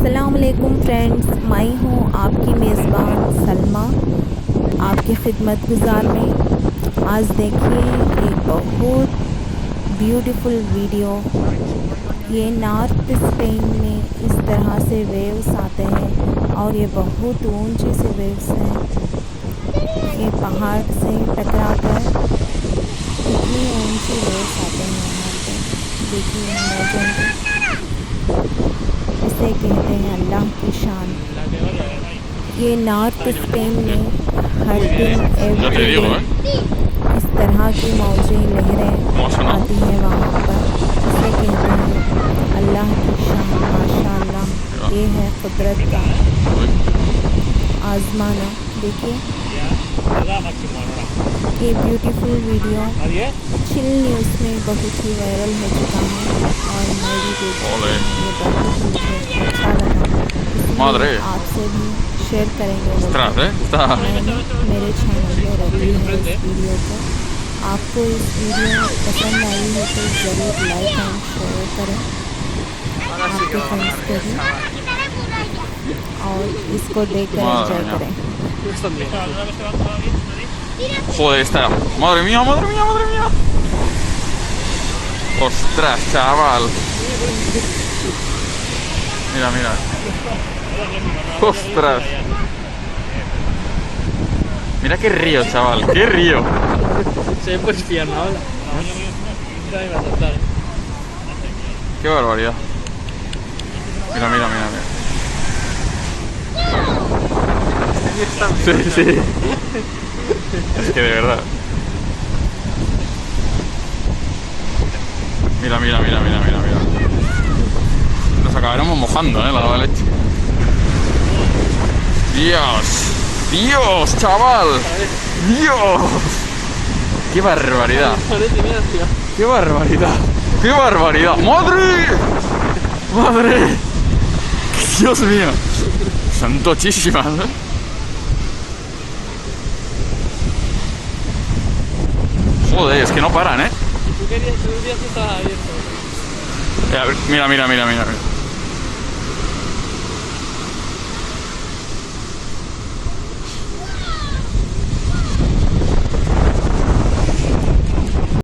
अस्सलामुअलैकुम फ्रेंड्स, मैं हूँ आपकी मेज़बान सलमा, आपकी खिदमत गुज़ार में। आज देखिए एक बहुत ब्यूटीफुल वीडियो। ये नॉर्थ स्पेन में इस तरह से वेव्स आते हैं और ये बहुत ऊंचे से वेव्स हैं। ये पहाड़ से टकरा कर इतनी ऊंची वेव्स आते हैं यहाँ पे। देखिए इमेजिन, इसे कहते हैं अल्लाह की शान। ये नॉर्थ स्पेन में हर दिन एवरी डे इस तरह की मौजें लहरें आती हैं वहाँ पर। इसे कहते हैं अल्लाह की शान। माशाअल्लाह, ये है कुदरत का आज़माना। देखिए ये ब्यूटीफुल वीडियो चिल न्यूज़ में बहुत ही वायरल हो चुका है और मैं भी देखी, ये बहुत मुझे अच्छा लगा, इसलिए आपसे भी शेयर करेंगे। मैंने मेरे चैनल में रखी है इस वीडियो को। आपको इस वीडियो पसंद आई है तो ज़रूर लाइक एंड शेयर करें आपके फ्रेंड्स को भी, और इसको देखकर एंजॉय करें। Joder, esta. Madre mía, madre mía, madre mía. Ostras, chaval. Mira, mira. Ostras. Mira qué río, chaval. Qué río. Se puede espiar, ¿no? Qué barbaridad. Mira, mira, mira, mira. Sí, sí. Es que de verdad. Mira, mira, mira, mira, mira, mira. Nos acabaremos mojando, la nueva leche. Dios. Dios, chaval. Dios. Qué barbaridad. Qué barbaridad. Qué barbaridad. ¡Madre! ¡Madre! Dios mío. Son tochísimas, ¿eh? Joder, es que no paran, ¿eh? Tú querías que estaba abierto. Mira, mira, mira, mira.